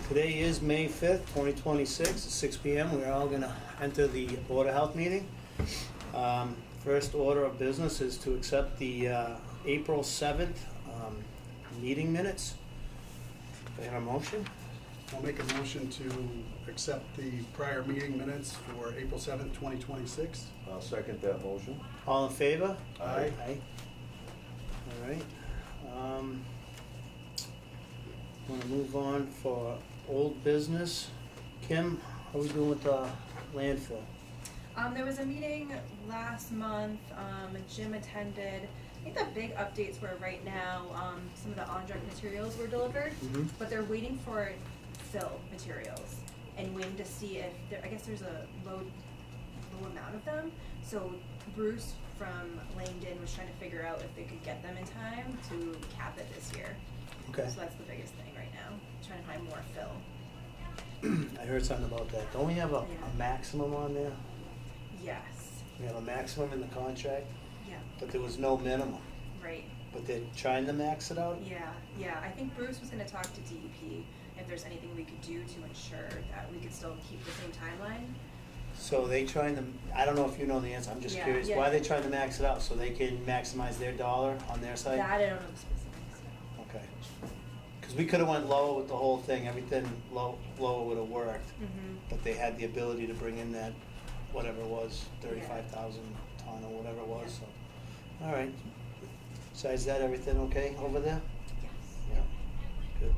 Today is May 5th, 2026, at 6 p.m. We're all going to enter the Board of Health meeting. First order of business is to accept the April 7th meeting minutes. Do I have a motion? I'll make a motion to accept the prior meeting minutes for April 7th, 2026. I'll second that motion. All in favor? Aye. Aye. All right. Want to move on for old business. Kim, how are we doing with the landfill? There was a meeting last month, Jim attended. I think the big updates were right now, some of the on-truck materials were delivered, Mhm. but they're waiting for fill materials and waiting to see if I guess there's a low amount of them. So Bruce from Langdon was trying to figure out if they could get them in time to cap it this year. Okay. So that's the biggest thing right now, trying to find more fill. I heard something about that. Don't we have a maximum on there? Yes. We have a maximum in the contract, Yeah. but there was no minimum. Right. But they're trying to max it out? Yeah. I think Bruce was gonna talk to DEP if there's anything we could do to ensure that we could still keep the same timeline. So they trying to, I don't know if you know the answer, I'm just Yeah, curious. yeah. Why are they trying to max it out? So they can maximize their dollar on their side? That I don't know the specifics. Okay. Because we could have went lower with the whole thing, everything lower would have worked. Mm-hmm. But they had the ability to bring in that, whatever it was, 35,000 ton or whatever it was, so. All right. Besides that, everything okay over there? Yes. Yeah, good.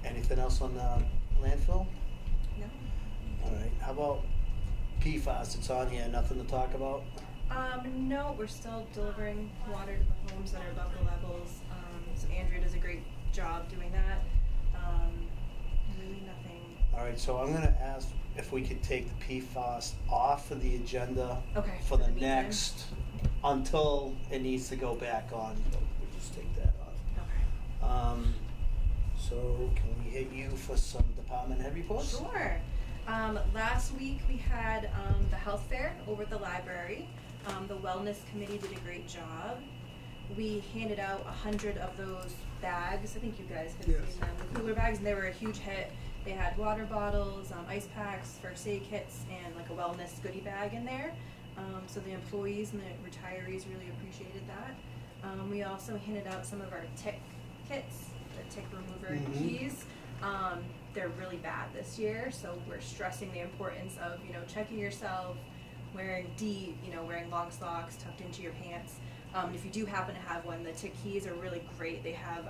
Anything else on the landfill? No. All right, how about PFAS? It's on here, nothing to talk about? No, we're still delivering water to the homes that are above the levels. So Andrea does a great job doing that. Really nothing. All right, so I'm gonna ask if we could take the PFAS off of the agenda Okay, for the for the meantime. next, until it needs to go back on. We'll just take that off. Okay. So can we hit you for some department head reports? Sure. Last week we had the health fair over at the library. The wellness committee did a great job. We handed out 100 of those bags. I think you guys have Yes. seen them, the cooler bags, and they were a huge hit. They had water bottles, ice packs, first aid kits, and like a wellness goodie bag in there. So the employees and the retirees really appreciated that. We also handed out some of our tick kits, the tick remover Mhm. keys. They're really bad this year, so we're stressing the importance of, checking yourself, wearing wearing long socks tucked into your pants. If you do happen to have one, the tick keys are really great. They have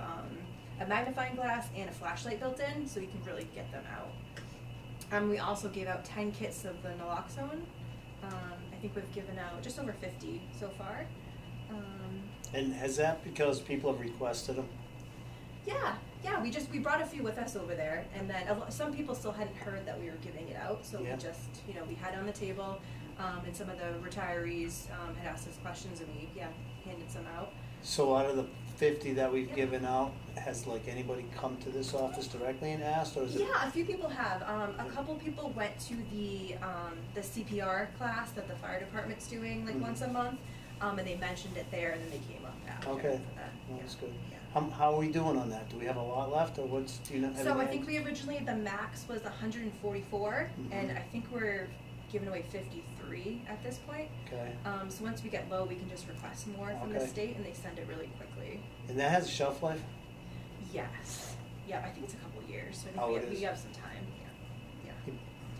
a magnifying glass and a flashlight built in, so you can really get them out. We also gave out 10 kits of the naloxone. I think we've given out just over 50 so far. And has that because people have requested them? Yeah, we brought a few with us over there, and then some people still hadn't heard that we were giving it out, so Yeah. we just, we had it on the table, and some of the retirees had asked us questions, and we, handed some out. So out of the 50 that we've Yeah. given out, has like anybody come to this office directly and asked, or is it? Yeah, a few people have. A couple people went to the CPR class that the fire department's doing like Mhm. once a month, and they mentioned it there, and then they came up after Okay. for that. Well, that's good. Yeah. How are we doing on that? Do we have a lot left, or do you know? have So any I think idea? we originally, the max was 144, Mhm. and I think we're giving away 53 at this point. Okay. So once we get low, we can just request more from the Okay. state, and they send it really quickly. And that has a shelf life? Yes. Yeah, I think it's a couple years, so I Oh, think it we is? have some time. Yeah.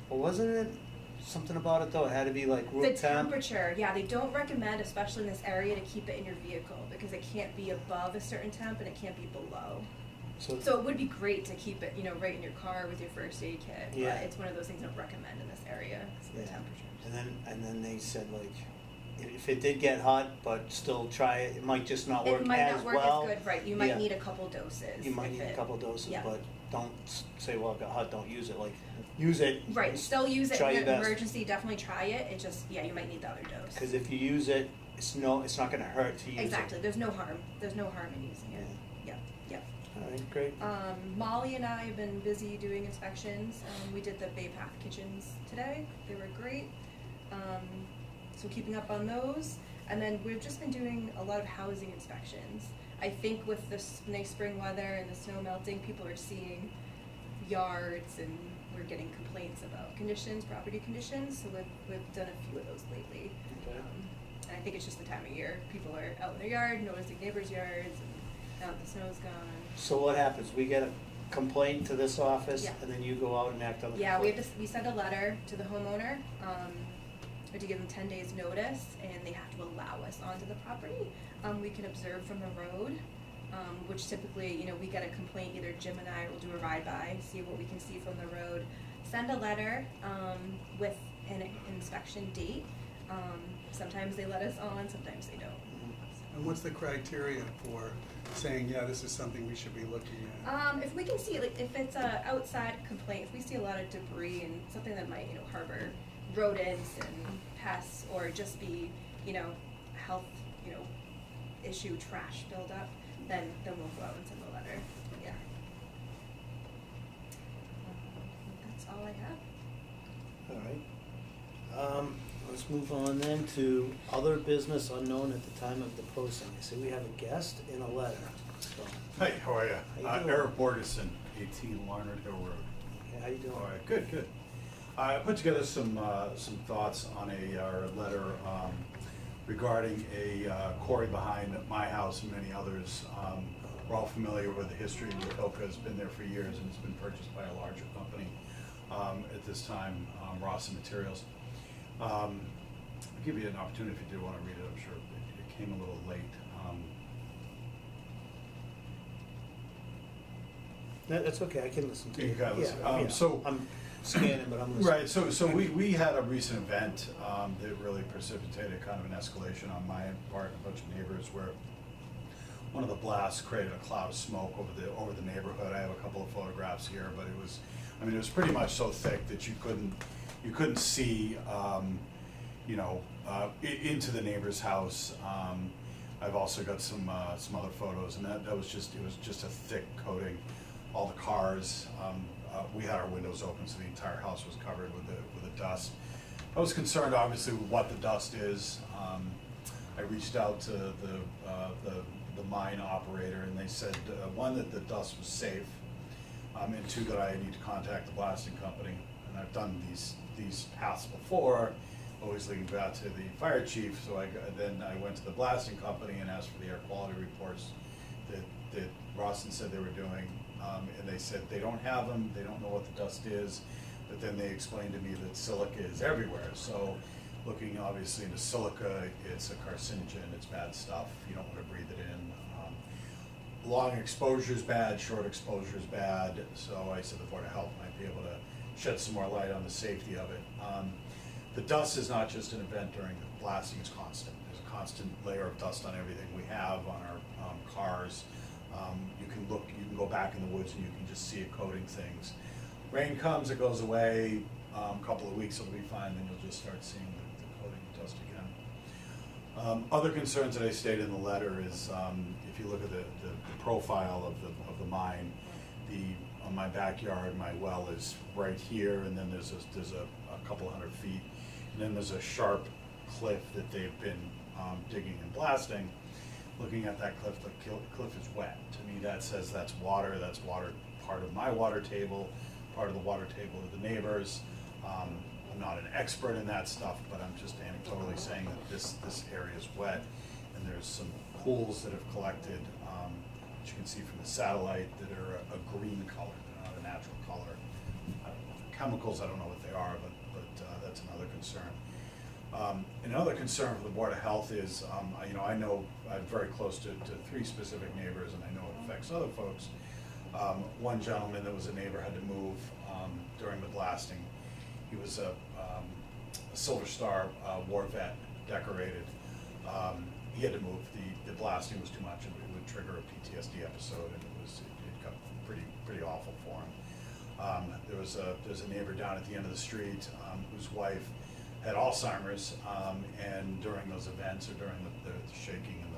Well, wasn't it something about it though? It had to be like room The temp? temperature, they don't recommend, especially in this area, to keep it in your vehicle because it can't be above a certain temp and it can't be below. So it would be great to keep it, right in your car with your first aid kit. Yeah. But it's one of those things I don't recommend in this area, because of the Yeah. temperatures. And then they said like, if it did get hot, but still try it, it might just not work It might as not work well. as good, right? You might Yeah. need a couple doses. You might if need a it- couple doses, yeah. but don't say, well, it got hot, don't use it. Like, use it. Right, still use it Try in your an best. emergency, definitely try it. It just, you might need the other dose. Because if you use it, it's not going to hurt to use it. Exactly, there's no harm in using it. Yep. All right, great. Molly and I have been busy doing inspections. We did the Bay Path kitchens today. They were great. So keeping up on those. And then we've just been doing a lot of housing inspections. I think with this nice spring weather and the snow melting, people are seeing yards, and we're getting complaints about conditions, property conditions, so we've done a few of those lately. Okay. And I think it's just the time of year. People are out in their yard, noticing neighbors' yards, and now that the snow's gone. So what happens? We get a complaint to this office, Yeah. and then you go out and act on the Yeah, complaint? we send a letter to the homeowner, we have to give them 10 days notice, and they have to allow us onto the property. We can observe from the road, which typically, you know, we get a complaint, either Jim and I will do a ride by, see what we can see from the road, send a letter, with an inspection date. Sometimes they let us on, sometimes they don't. And what's the criteria for saying, yeah, this is something we should be looking at? If we can see, like, if it's a outside complaint, if we see a lot of debris and something that might, you know, harbor rodents and pests, or just be, you know, health, you know, issue, trash buildup, then we'll go out and send a letter, yeah. That's all I have. All right. Let's move on then to other business unknown at the time of the posting. I see we have a guest in a letter, so, Hey, how are you? How you doing? Eric Borgeson, 18 Larned Hill Road. okay, how you doing? All right, good, good. I put together some thoughts on our letter regarding a quarry behind my house and many others. We're all familiar with the history. Waukegan has been there for years, and it's been purchased by a larger company at this time, Rawson Materials. I'll give you an opportunity if you do want to read it. I'm sure it came a little late. That's okay, I can listen to You you. can listen. Yeah, So- I'm scanning, but I'm listening. Right, so we had a recent event that really precipitated kind of an escalation on my part and a bunch of neighbors, where one of the blasts created a cloud of smoke over the neighborhood. I have a couple of photographs here, but it was pretty much so thick that you couldn't see into the neighbor's house. I've also got some other photos, and it was just a thick coating. All the cars, we had our windows open, so the entire house was covered with the dust. I was concerned, obviously, with what the dust is. I reached out to the mine operator, and they said, one, that the dust was safe, and two, that I need to contact the blasting company. And I've done these paths before, always leading back to the fire chief. So then I went to the blasting company and asked for the air quality reports that Rawson said they were doing. And they said they don't have them, they don't know what the dust is, but then they explained to me that silica is everywhere. So looking obviously into silica, it's a carcinogen, it's bad stuff, you don't want to breathe it in. Long exposure is bad, short exposure is bad, so I said the Board of Health might be able to shed some more light on the safety of it. The dust is not just an event during the blasting, it's constant. There's a constant layer of dust on everything we have, on our cars. You can go back in the woods and you can just see it coating things. Rain comes, it goes away, a couple of weeks it'll be fine, then you'll just start seeing the coating of dust again. Other concerns that I stated in the letter is, if you look at the profile of the mine, on my backyard, my well is right here, and then there's a couple hundred feet, and then there's a sharp cliff that they've been digging and blasting. Looking at that cliff, the cliff is wet. To me, that says that's water part of my water table, part of the water table of the neighbors. I'm not an expert in that stuff, but I'm just anecdotally saying that this area is wet, and there's some pools that have collected, which you can see from the satellite, that are a green color, they're not a natural color. Chemicals, I don't know what they are, but that's another concern. Another concern for the Board of Health is, I know I'm very close to 3 specific neighbors, and I know it affects other folks. One gentleman that was a neighbor had to move during the blasting. He was a Silver Star war vet, decorated. He had to move. The blasting was too much. It would trigger a PTSD episode, and it got pretty awful for him. There's a neighbor down at the end of the street whose wife had Alzheimer's, and during those events, or during the shaking and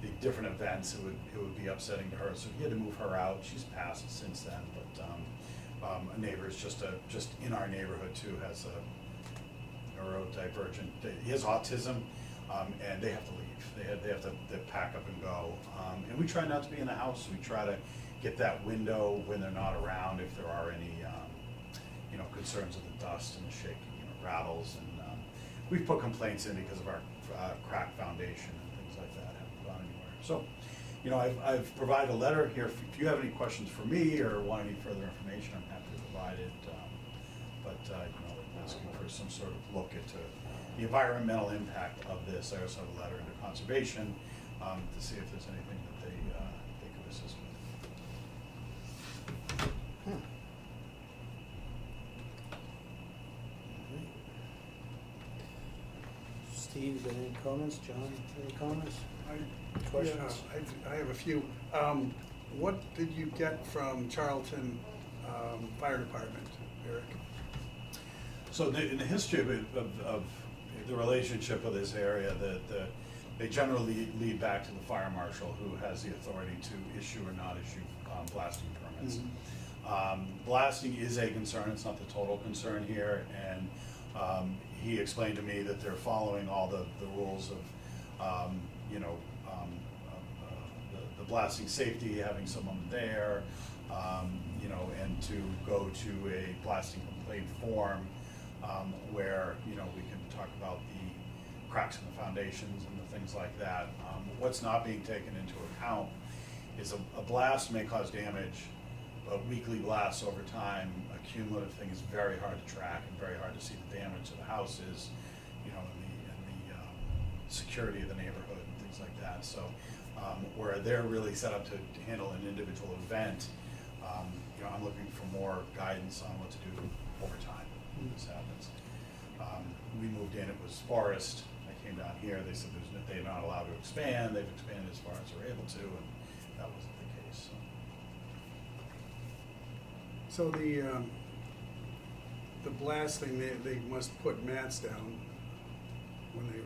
the different events, it would be upsetting to her. So he had to move her out. She's passed since then, but a neighbor is just in our neighborhood too, has a neurodivergent. He has autism, and they have to leave. They have to pack up and go. And we try not to be in the house. We try to get that window when they're not around, if there are any, concerns of the dust and the shaking, rattles. And we've put complaints in because of our cracked foundation and things like that haven't gone anywhere. So, I've provided a letter here. If you have any questions for me or want any further information, I'm happy to provide it. Asking for some sort of look into the environmental impact of this. I also have a letter into conservation to see if there's anything that they could assist with. Steve, you got any comments? John, any comments? I- Questions? Yeah, I have a few. What did you get from Charlton Fire Department, Eric? So in the history of the relationship of this area, they generally lead back to the fire marshal, who has the authority to issue or not issue blasting permits. Blasting is a concern. It's not the total concern here, and he explained to me that they're following all the rules of the blasting safety, having someone there, and to go to a blasting complaint form where we can talk about the cracks in the foundations and the things like that. What's not being taken into account is a blast may cause damage, but weekly blasts over time, a cumulative thing, is very hard to track and very hard to see the damage to the houses, and the security of the neighborhood and things like that. So where they're really set up to handle an individual event, I'm looking for more guidance on what to do over time when this happens. We moved in, it was forest. I came down here, they said they're not allowed to expand. They've expanded as far as they're able to, and that wasn't the case. So the blasting, they must put mats down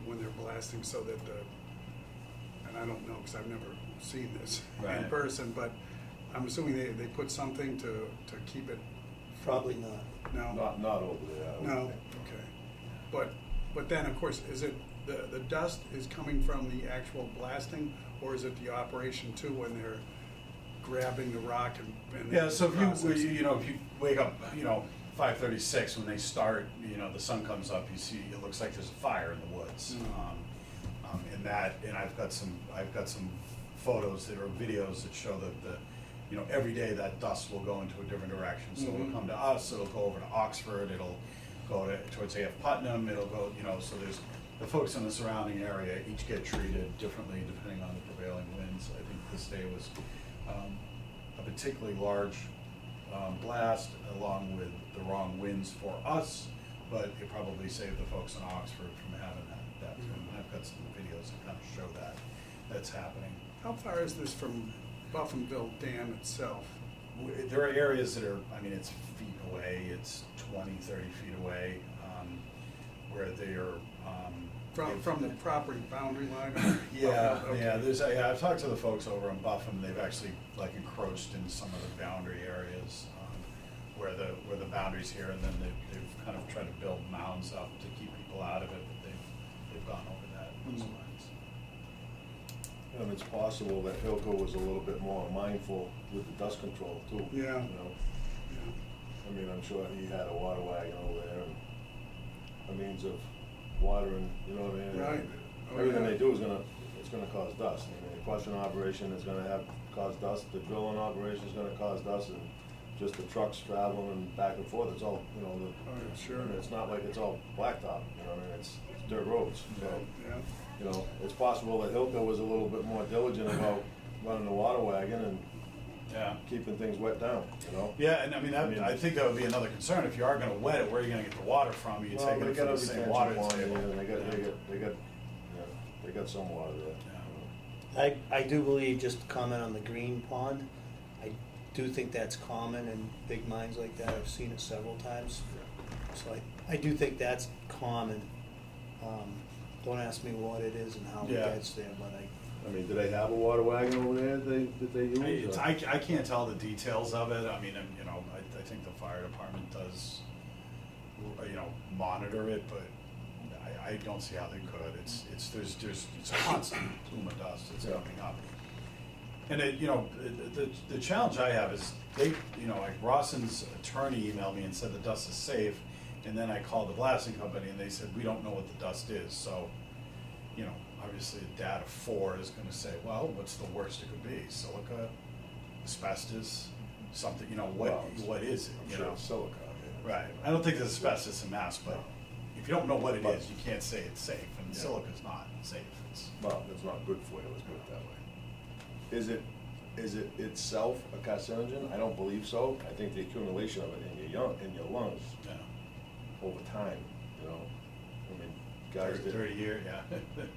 when they're blasting, so that and I don't know, because I've never seen this in Right. person, but I'm assuming they put something to keep it. Probably not. No. Not over there. I would No, think. okay. But then, of course, is it, the dust is coming from the actual blasting, or is it the operation too, when they're grabbing the rock and Yeah, so if process? if you wake up, 5:36 when they start, the sun comes up, you see, it looks like there's a fire in the woods. And I've got some photos or videos that show that every day that dust will go into a different direction. So it'll come to us, it'll go over to Oxford, it'll go towards A.F. Putnam, it'll go, so there's the folks in the surrounding area each get treated differently depending on the prevailing winds. I think this day was a particularly large blast, along with the wrong winds for us, but it probably saved the folks in Oxford from having that. And I've got some videos that kind of show that's happening. How far is this from Buffinville Dam itself? There are areas that are, it's feet away, it's 20, 30 feet away, where they're. From the property boundary line? Yeah, Okay. yeah, I've talked to the folks over in Buffum, they've actually encroached in some of the boundary areas, where the boundaries here, and then they've kind of tried to build mounds up to keep people out of it, but they've gone over those lines. And it's possible that Hilco was a little bit more mindful with the dust control too. Yeah. Yeah. I'm sure he had a water wagon over there and a means of watering, what I mean? Right. Oh, Everything yeah. they do it's gonna cause dust. The crushing operation is gonna cause dust, the drilling operation is gonna cause dust, and just the trucks traveling back and forth, it's all, Oh, yeah, sure. it's not like it's all blacktop, it's dirt roads, so. Yeah. It's possible that Hilco was a little bit more diligent about running the water wagon and Yeah. keeping things wet down, Yeah, and I think that would be another concern. If you are gonna wet it, where are you gonna get the water from? You Well, take they it got from a the same retention water pond, table. and they got some water there. I do believe, just to comment on the green pond, I do think that's common in big mines like that. I've seen it several times. So I do think that's common. Don't ask me what it is and how it Yeah. gets there, but Do they have a water wagon over there that they use? I can't tell the details of it. I think the fire department does, monitor it, but I don't see how they could. It's a constant plume of dust that's Yeah. coming up. And the challenge I have is like Rawson's attorney emailed me and said the dust is safe, and then I called the blasting company and they said, we don't know what the dust is, so, obviously a DAT of 4 is gonna say, well, what's the worst it could be? Silica, asbestos, something, Well, what is it, I'm sure it's silica. I mean, Right, I don't think there's asbestos in mass, but No. if you don't know what it But- is, you can't say it's safe, and Yeah. silica's not safe, it's. Well, it's not good for you, let's put it that way. Is it itself a carcinogen? I don't believe so. I think the accumulation of it in your lungs Yeah. over time, I mean, guys that. 30 year, yeah.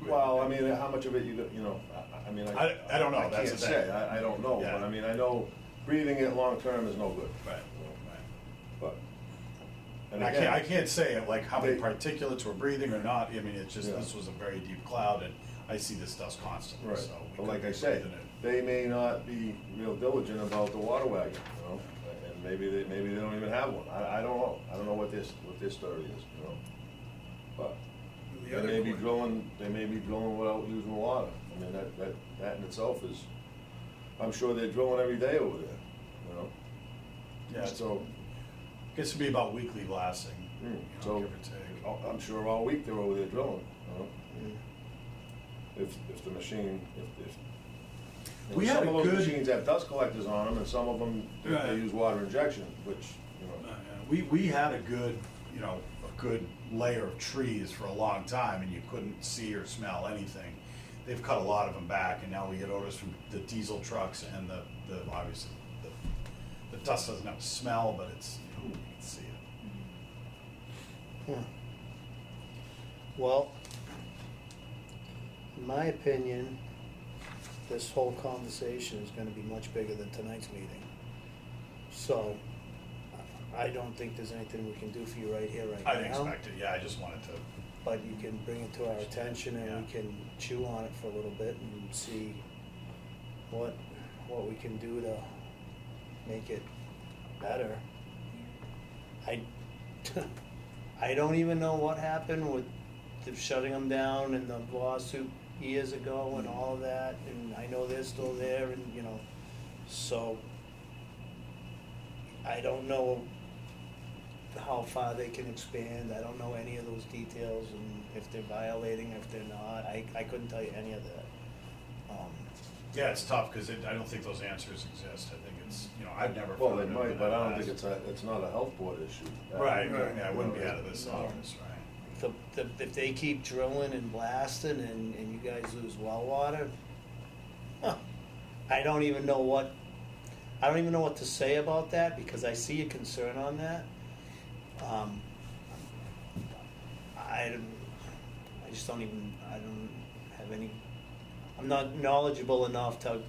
Well, I mean, how much of it I mean, I don't know, I that's can't the say, thing. I don't know, Yeah. but I mean, I know breathing it long-term is no good. Right, you know, right. But, And I again, can't say like how many They- particulates we're breathing or not, I mean, it's just, Yeah. this was a very deep cloud, and I see this dust constantly, Right, so. we but like could I be say, breathing it. they may not be real diligent about the water wagon, and maybe they don't even have one, I don't know, I don't know what their story is, But The they other may be que- drilling without using water, I mean, that in itself is, I'm sure they're drilling every day over there, Yeah, it's, So, gets to be about weekly blasting, so, give or take. I'm sure all week they're over there drilling, Mm. If the machine, if. We had Some a of those good- machines have dust collectors on them, and some of them, they Right. use water injection, which, We had a good, a good layer of trees for a long time, and you couldn't see or smell anything. They've cut a lot of them back, and now we get odors from the diesel trucks and the obviously, the dust doesn't have a smell, but it's, you can see it. Hmm. Well, in my opinion, this whole conversation is gonna be much bigger than tonight's meeting. So, I don't think there's anything we can do for you right here, right now. I didn't expect it, yeah, I just wanted to, But you can bring it to our attention and we Yeah. can chew on it for a little bit and see what we can do to make it better. I don't even know what happened with the shutting them down and the lawsuit years ago and all of that, and I know they're still there and, so I don't know how far they can expand, I don't know any of those details, and if they're violating, if they're not, I couldn't tell you any of that. yeah, it's tough, because I don't think those answers exist, I think it's, I've never. well, they found it might, in but the I don't think past. it's not a health board issue. Right, Right. yeah, it wouldn't be out of this No. office, right? If they keep drilling and blasting and you guys lose well water, I don't even know what to say about that, because I see a concern on that. I just don't have any, I'm not knowledgeable enough to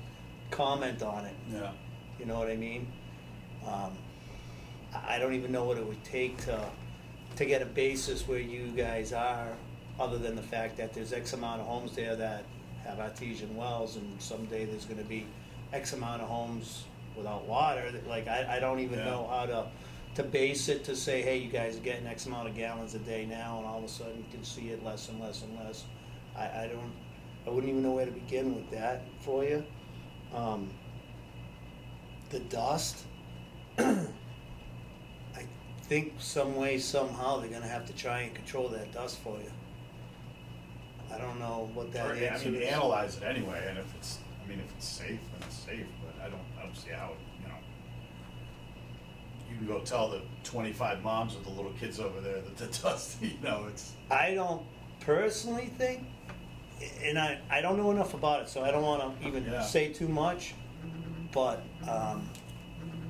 comment on it, Yeah. you know what I mean? I don't even know what it would take to get a basis where you guys are, other than the fact that there's X amount of homes there that have artesian wells, and someday there's gonna be X amount of homes without water, that, like, I don't even Yeah. know how to base it, to say, hey, you guys are getting X amount of gallons a day now, and all of a sudden you can see it less and less and less. I wouldn't even know where to begin with that for you. The dust, I think some way, somehow, they're gonna have to try and control that dust for you. I don't know what that Or, answer I mean, is. analyze it anyway, and if it's safe, then it's safe, but I don't see how, you can go tell the 25 moms with the little kids over there that the dust, it's. I don't personally think, and I don't know enough about it, so I don't wanna even Yeah. say too much, but,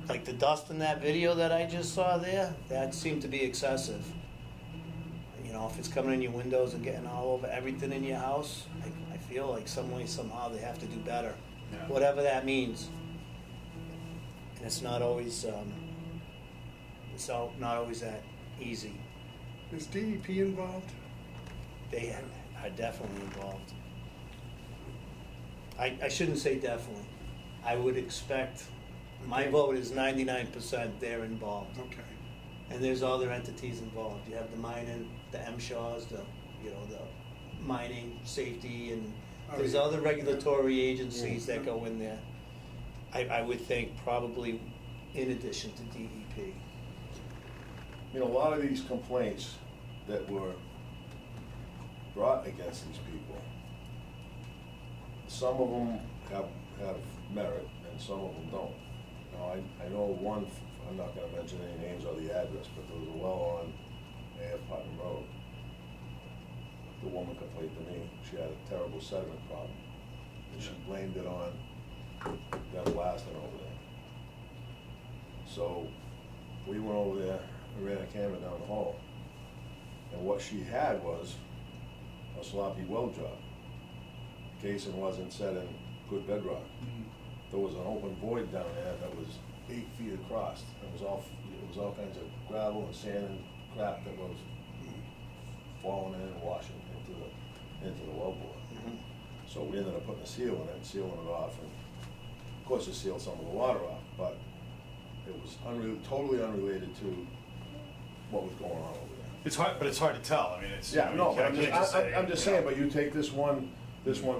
like the dust in that video that I just saw there, that seemed to be excessive. If it's coming in your windows and getting all over everything in your house, I feel like some way, somehow, they have to do better, Yeah. whatever that means. And it's not always, not always that easy. Is DEP involved? They are definitely involved. I shouldn't say definitely. I would expect, my vote is 99% they're involved. Okay. And there's other entities involved. You have the mining, the MSHAs, the you know, the mining, safety, and Oh, there's yeah. other regulatory agencies that go in there. I would think probably in addition to DEP. You know, a lot of these complaints that were brought against these people, some of them have merit and some of them don't. Now, I know one, I'm not gonna mention any names or the address, but there was a well on A.F. Putnam Road. The woman complained to me, she had a terrible sediment problem, and she blamed it on them blasting over there. So, we went over there and ran a camera down the hall, and what she had was a sloppy well job. Casing wasn't set in good bedrock. There was an open void down there that was 8 feet across. It was all kinds of gravel and sand and crap that was falling in and washing into the wellbore. So we ended up putting a seal in it, sealing it off, and of course it sealed some of the water off, but it was totally unrelated to what was going on over there. It's hard, but it's hard to tell. I mean, it's. Yeah, you no, know, but you can't just say, I'm just you know. saying, but you take this one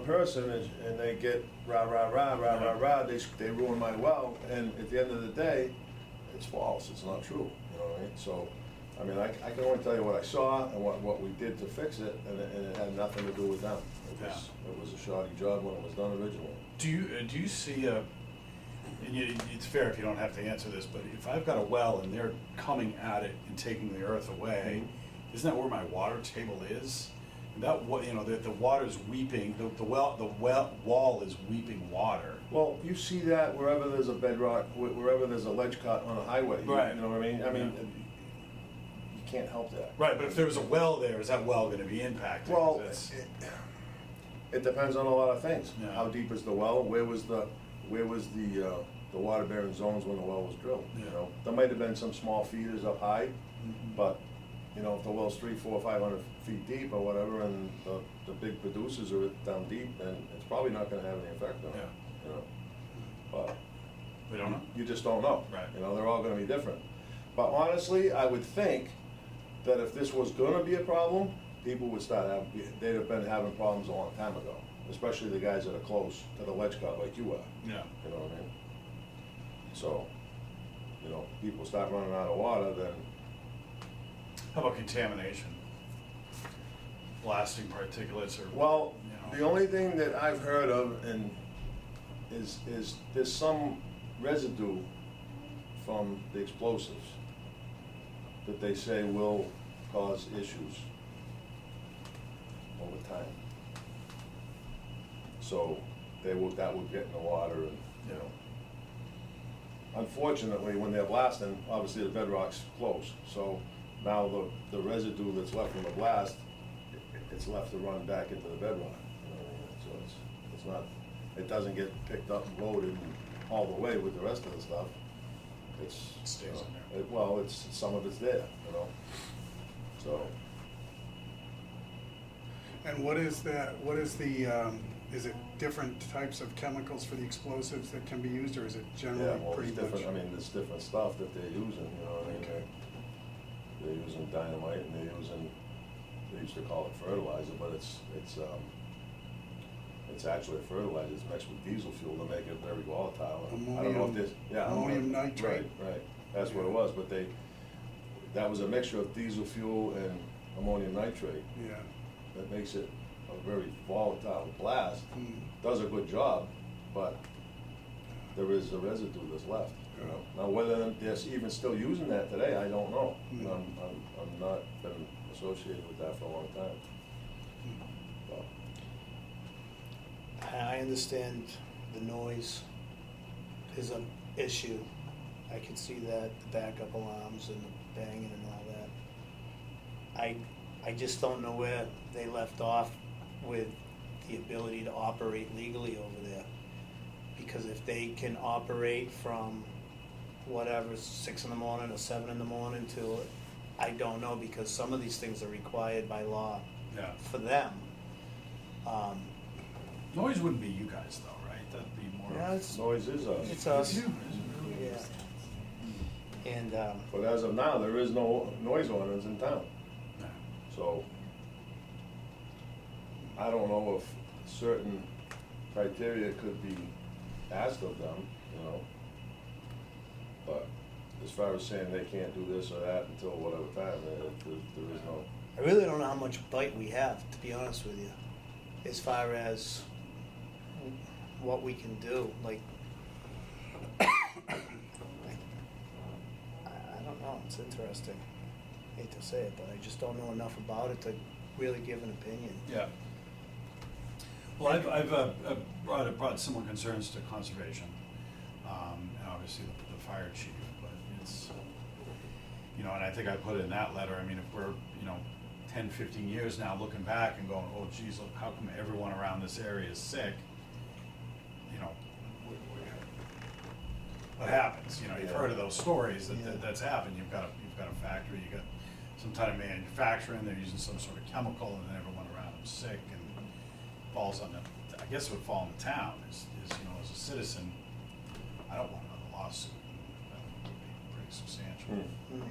person and they get rah, rah, rah, rah, rah, rah, they ruin my well, and at the end of the day, it's false, it's not true, you know what I mean? So, I mean, I can only tell you what I saw and what we did to fix it, and it had nothing to do with them. It was a shoddy job when it was done originally. Do you see a, and it's fair if you don't have to answer this, but if I've got a well and they're coming at it and taking the earth away, isn't that where my water table is? And that, you know, the water's weeping, the wall is weeping water. Well, you see that wherever there's a bedrock, wherever there's a ledge cut on a highway. Right. You know what I mean? I mean, Yeah. you can't help that. Right, but if there was a well there, is that well gonna be impacted? Well, 'Cause that's- it depends on a lot of things. Yeah. How deep is the well? Where was the water bearing zones when the well was drilled? You Yeah. know, there might have been some small feeders up high, Mhm. but you know, if the well's 300, 400, 500 feet deep or whatever, and the big producers are down deep, then it's probably not going to have any effect on it. Yeah. You know, but We don't know? you just don't know. Right. You know, they're all going to be different. But honestly, I would think that if this was going to be a problem, people would they'd have been having problems a long time ago, especially the guys that are close to the ledge cut like you are. Yeah. You know what I mean? So, you know, people start running out of water, then How about contamination? Blasting particulates or, well, you know? the only thing that I've heard of is there's some residue from the explosives that they say will cause issues over time. So that would get in the water and, you know. Unfortunately, when they're blasting, obviously the bedrock's close, so now the residue that's left from the blast, it's left to run back into the bedrock. You know what I mean? So it's not, it doesn't get picked up and loaded and all the way with the rest of the stuff. It stays in there. Well, some of it's there, you know, so. And what is is it different types of chemicals for the explosives that can be used, or is it Yeah, generally well, pretty it's much? different, I mean, there's different stuff that they're using, you know what I mean? Okay. They're using dynamite and they used to call it fertilizer, but it's actually a fertilizer, it's mixed with diesel fuel to make it very volatile. I don't know if this, yeah. Ammonium nitrate. Right, that's what it was, but that was a mixture of diesel fuel and ammonium nitrate Yeah. that makes it a very volatile blast. Mm. Does a good job, but there is a residue that's left, you know. Now, whether they're even still using that today, I don't know. Mm. I'm not been associated with that for a long time. But, I understand the noise is an issue. I can see that, the backup alarms and the banging and all that. I just don't know where they left off with the ability to operate legally over there. Because if they can operate from whatever, 6 in the morning or 7 in the morning to, I don't know, because some of these things are required by law Yeah. for them. Noise wouldn't be you guys though, right? That'd be more. Yeah, it's noise is us. It's us. Is it really? Yeah. And, But as of now, there is no noise ordinance in town, No. so I don't know if certain criteria could be asked of them, you know? But as far as saying they can't do this or that until whatever time, there is no. I really don't know how much bite we have, to be honest with you, as far as what we can do, like, I don't know, it's interesting. Hate to say it, but I just don't know enough about it to really give an opinion. Yeah. Well, I've brought similar concerns to conservation, and obviously the fire chief, but it's, you know, and I think I put it in that letter, I mean, if we're, you know, 10, 15 years now looking back and going, oh geez, look, how come everyone around this area is sick? You know, what happens? You know, you've heard of those stories that's happened. You've got a factory, you got some kind of manufacturing, they're using some sort of chemical, and then everyone around them's sick, and falls on the, I guess it would fall on the town, is, you know, as a citizen, I don't want another lawsuit. That would be pretty substantial. Mm.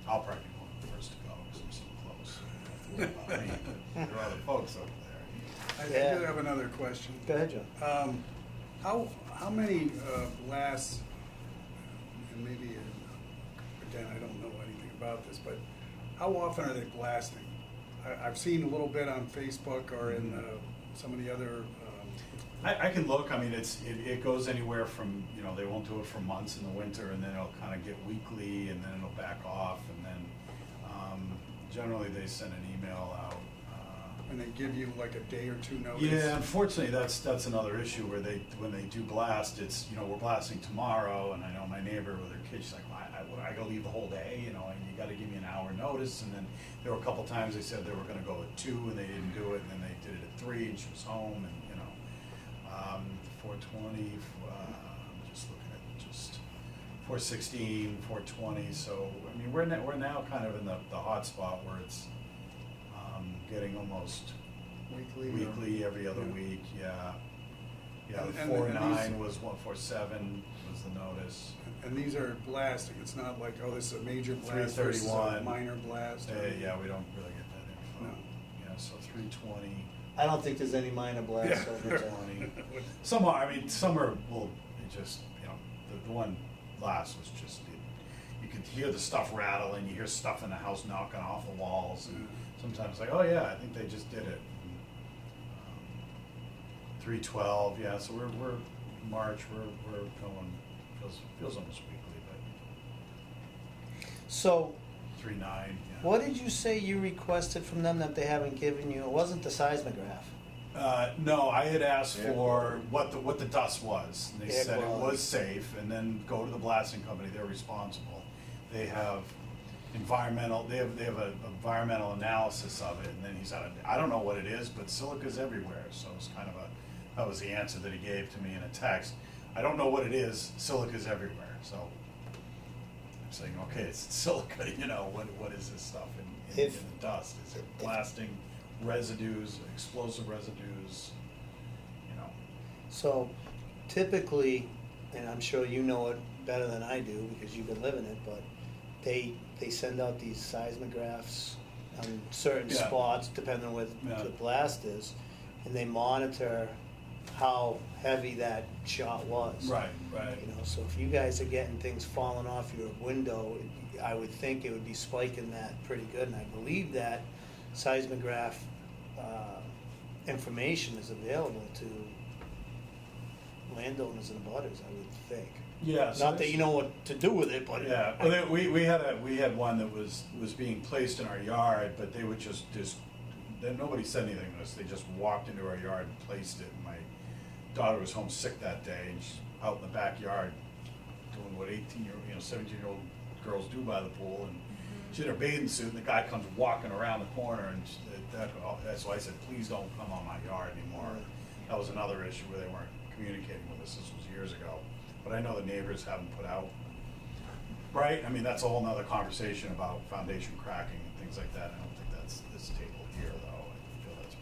I'll probably be one of the first to go, because I'm so close. Don't have to worry about me, but there are other folks over there. I Yeah. do have another question. Go ahead, John. How many blasts, and maybe, again, I don't know anything about this, but how often are they blasting? I've seen a little bit on Facebook or in some of the other, I can look, I mean, it goes anywhere from, you know, they won't do it for months in the winter, and then it'll kind of get weekly, and then it'll back off, and then, generally they send an email out. and they give you like a day or two notice? Yeah, unfortunately, that's another issue where when they do blast, it's, you know, we're blasting tomorrow, and I know my neighbor with her kids, she's like, well, I gotta leave the whole day, you know, and you gotta give me an hour notice, and then there were a couple times they said they were gonna go at 2, and they didn't do it, and then they did it at 3, and she was home, and, you know, 420, I'm just looking at just 416, 420, so, I mean, we're now kind of in the hot spot where it's, getting almost weekly, every other week, yeah. Yeah, And- the and 4-9 these- was 147 was the notice. And these are blasting, it's not like, oh, this is a major blast versus a 331. minor blast? or- Yeah, we don't really get that info. No. Yeah, so 320, I don't think there's any minor blasts Yeah. over there. 20. Some are, I mean, some are, well, it just, you know, the one last was just, you could hear the stuff rattling, you hear stuff in the house knocking off the walls, and sometimes like, oh yeah, I think they just did it. And, 312, yeah, so we're March, we're going, feels almost weekly, but So, 3-9, yeah. what did you say you requested from them that they haven't given you? It wasn't the seismograph. No, I had asked Air for quality. what the dust was. And they Air said it quality. was safe, and then go to the blasting company. They're responsible. They have environmental. They have an environmental analysis of it, and then he said, I don't know what it is, but silica's everywhere. So it's kind of that was the answer that he gave to me in a text. I don't know what it is. Silica's everywhere. So I'm saying, okay, it's silica. You know, what is this stuff in If- the dust? Is it blasting residues, explosive residues? You know. So typically, and I'm sure you know it better than I do because you've been living it, but they send out these seismographs on certain Yeah. spots depending on where Yeah. the blast is, and they monitor how heavy that shot was. Right. You know, so if you guys are getting things falling off your window, I would think it would be spiking that pretty good, and I believe that seismograph information is available to landowners and abutters, I would think. Yeah. so Not that there's- you know what to do with it, but. Yeah, well, we had one that was being placed in our yard, but they would just, then nobody said anything to us, they just walked into our yard and placed it, and my daughter was homesick that day, and she's out in the backyard doing what 17-year-old girls do by the pool, and she had her bathing suit, and the guy comes walking around the corner, and that's why I said, please don't come on my yard anymore. That was another issue where they weren't communicating with us, this was years ago, but I know the neighbors haven't put out. Right, I mean, that's a whole nother conversation about foundation cracking and things like that. I don't think that's this table here, though. I feel that's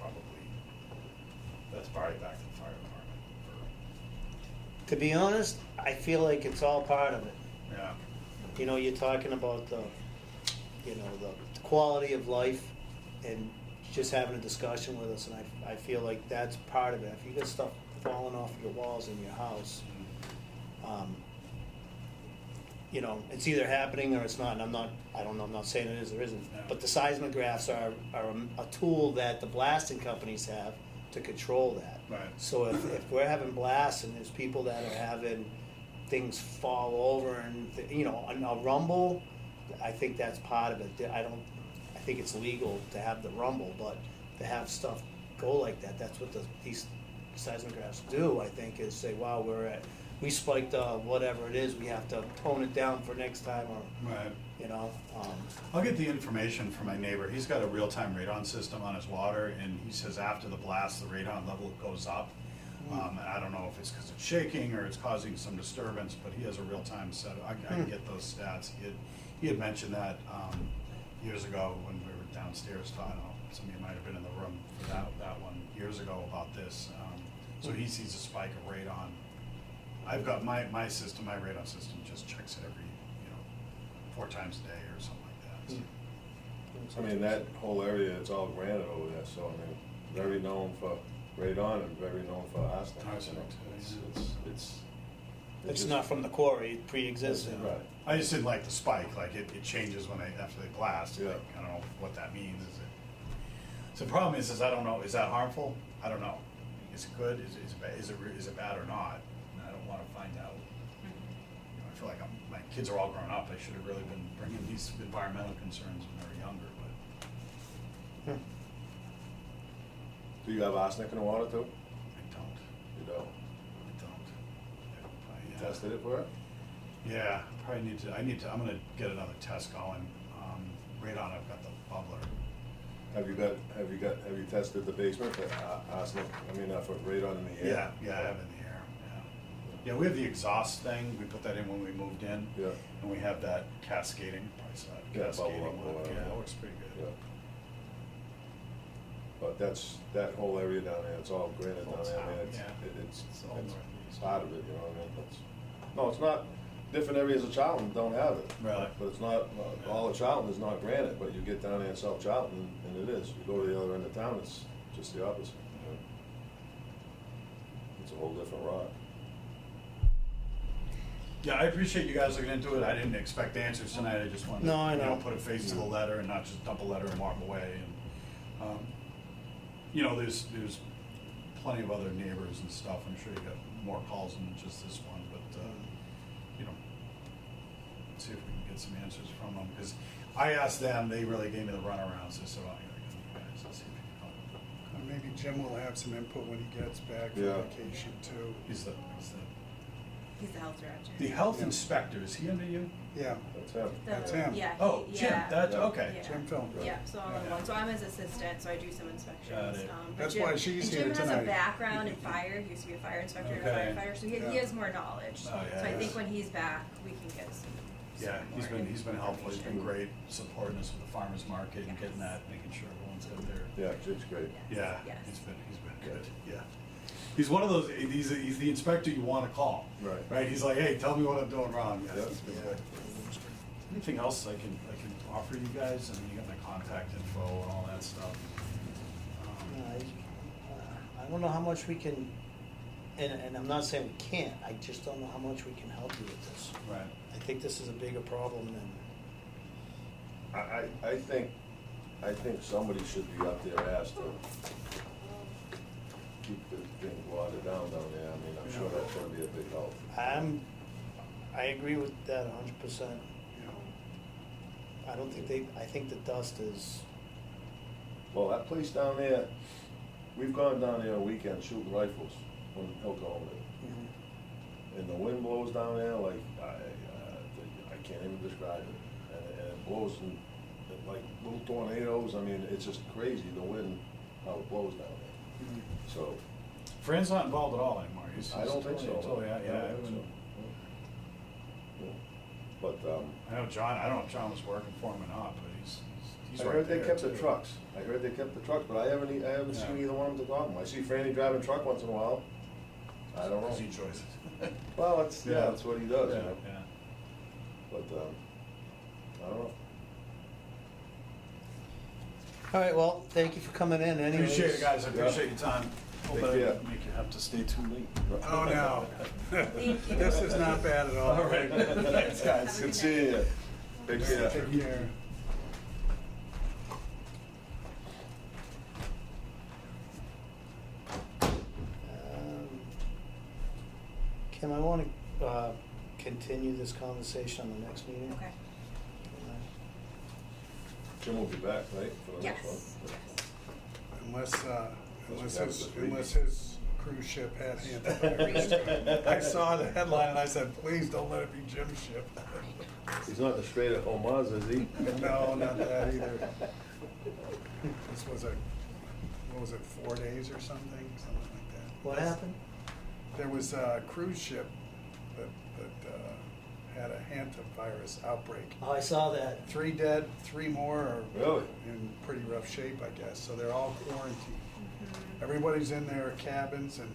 probably back to the fire department. To be honest, I feel like it's all part of it. Yeah, You know, you're talking about the quality of life, and just having a discussion with us, and I feel like that's part of it. If you got stuff falling off your walls in your house, you know, it's either happening or it's not, and I don't know, I'm not saying it is or isn't, Yeah. but the seismographs are a tool that the blasting companies have to control that. Right. So if we're having blasts and there's people that are having things fall over and, you know, a rumble, I think that's part of it. I think it's legal to have the rumble, but to have stuff go like that, that's what these seismographs do, I think, is say, wow, we spiked whatever it is, we have to tone it down for next time, or, Right. you know. I'll get the information from my neighbor. He's got a real-time radon system on his water, and he says after the blast, the radon level goes up. And I don't know if it's because it's shaking or it's causing some disturbance, but he has a real-time set. I can get those stats. He had mentioned that years ago when we were downstairs talking. Some of you might have been in the room for that one years ago about this. So he sees a spike of radon. I've got my system, my radon system just checks it every, 4 times a day or something like that. I mean, that whole area, it's all granite over there, so, I mean, very known for radon and very known for arsenic. Arsenic, too, It's not from the quarry, pre-existing. Right. I just didn't like the spike, like it changes after they blast. Yeah. Like, I don't know what that means, So the problem is I don't know, is that harmful? I don't know. Is it good, is it bad or not? And I don't wanna find out. I feel like my kids are all grown up, I should have really been bringing these environmental concerns when they were younger, but Do you have arsenic in the water too? I don't. You don't? I Tested it for it? Yeah, probably I'm gonna get another test going. Radon, I've got the bubbler. Have you tested the basement for arsenic, for radon in the air? Yeah, I have it in the air, yeah. Yeah, we have the exhaust thing, we put that in when we moved in. Yeah. And we have that cascading, probably saw it, Yeah, bubble cascading up or one, whatever. yeah, it works pretty Yeah. good. But that whole area down there, it's all granite Whole down there, I mean, town, it's, yeah. it's It's all northeast. part of it, you know what I mean? No, it's not, different areas of Charlton don't have it. Really? But it's not, all of Charlton is not granite, but you get down there in South Charlton, and it is. You go to the other end of town, it's just the opposite. You know? It's a whole different rock. Yeah, I appreciate you guys looking into it, I didn't expect answers tonight, I just wanted No, I to, know. put a face to the letter and not just dump a letter and walk away. And there's plenty of other neighbors and stuff, I'm sure you got more calls than just this one, but, see if we can get some answers from them, because I asked them, they really gave me the runaround, so I said, well, I gotta go to you guys and see if you can help. Maybe Jim will have some input when he gets back from Yeah. vacation too. He's the health director. The health Yeah. inspector, is he under you? Yeah, That's him. That's him. Yeah. Oh, Jim, yeah. that's, Yeah. okay. Yeah. Jim Film. Yeah, so I'm on Yeah. one. So I'm his assistant, so I do some inspections. Got it. But That's Jim, why she's and here Jim has tonight. a background in fire. He used to be a fire inspector and a Okay. firefighter, so he Yeah. has more knowledge. Oh, yeah, so I yeah. think when he's back, we can get some. Yeah, some he's more been helpful, he's been information. great supporting us with the farmer's market and getting that, making sure everyone's got their. Yeah, Jim's great. Yeah, Yes. he's been good, yeah. He's one of those, he's the inspector you wanna call. Right. Right, he's like, hey, tell me what I'm doing wrong. Yeah. He's been good. Anything else I can offer you guys? I mean, you got my contact info and all that stuff. I don't know how much we can, and I'm not saying we can't, I just don't know how much we can help you with this. Right. I think this is a bigger problem than, I think somebody should be up there asked to keep the thing watered down there. I mean, I'm sure that's gonna be a big help. I agree with that 100%. I don't think I think the dust is, Well, that place down there, we've gone down there on weekends shooting rifles when Oklahoma. And the wind blows down there like, I can't even describe it. And it blows in like little tornadoes. I mean, it's just crazy, the wind, how it blows down there. So, Fran's not involved at all anymore. I don't think so. totally, yeah, I don't think haven't- so. Yeah. But, I know John, I don't know if John was working for him or not, but he's I right heard they there, kept the too. trucks. I heard they kept the trucks, but I haven't Yeah. seen either one of them to talk to them. I see Franny driving a truck once in a while. I don't know. Because he enjoys it. Well, that's what he does, you Yeah, know. yeah. But, I don't know. All right, well, thank you for coming in anyways. Appreciate it, guys, I appreciate your time. Hope Take I care. didn't make you have to stay too late. Oh, no. Thank you. This is not bad at all. All right, thanks, guys. Good seeing you. Take care. Take care. Kim, I want to continue this conversation on the next meeting. Okay. Jim will be back, right, for the next one? Yes. Unless his cruise ship had hantavirus. I saw the headline and I said, please don't let it be Jim's ship. He's not the straight at Omaze, is he? No, not that either. This was what was it, 4 days or something like that. What happened? There was a cruise ship that had a hantavirus outbreak. Oh, I saw that. 3 dead, 3 more are Really? in pretty rough shape, I guess, so they're all quarantined. Everybody's in their cabins and,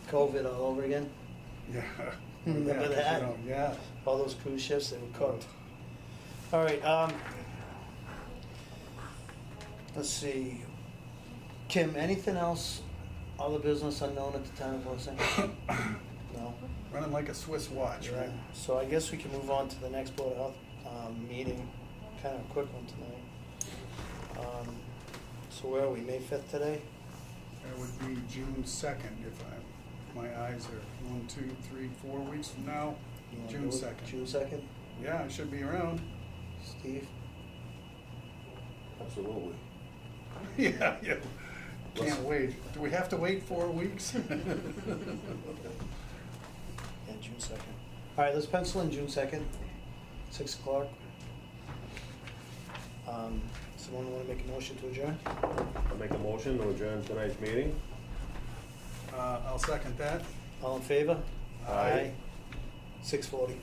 COVID all over again. yeah. Remember Yeah, 'cause, that? you know, yeah. All those cruise ships, they were cooked. All right, let's see. Kim, anything else, other business unknown at the time of Los Angeles? No? Running like a Swiss watch, Yeah. right? So I guess we can move on to the next Board of Health, meeting, kind of a quick one tonight. So where are we, May 5th today? It would be June 2nd if my eyes are 1, 2, 3, 4 weeks from now. You wanna June do it 2nd. June 2nd? Yeah, I should be around. Steve? Absolutely. Yeah, yeah. Can't Listen. wait. Do we have to wait 4 weeks? Yeah, June 2nd. All right, let's pencil in June 2nd, 6 o'clock. Someone want to make a motion to adjourn? I'll make a motion to adjourn tonight's meeting. I'll second that. All in favor? Aye. 6:40.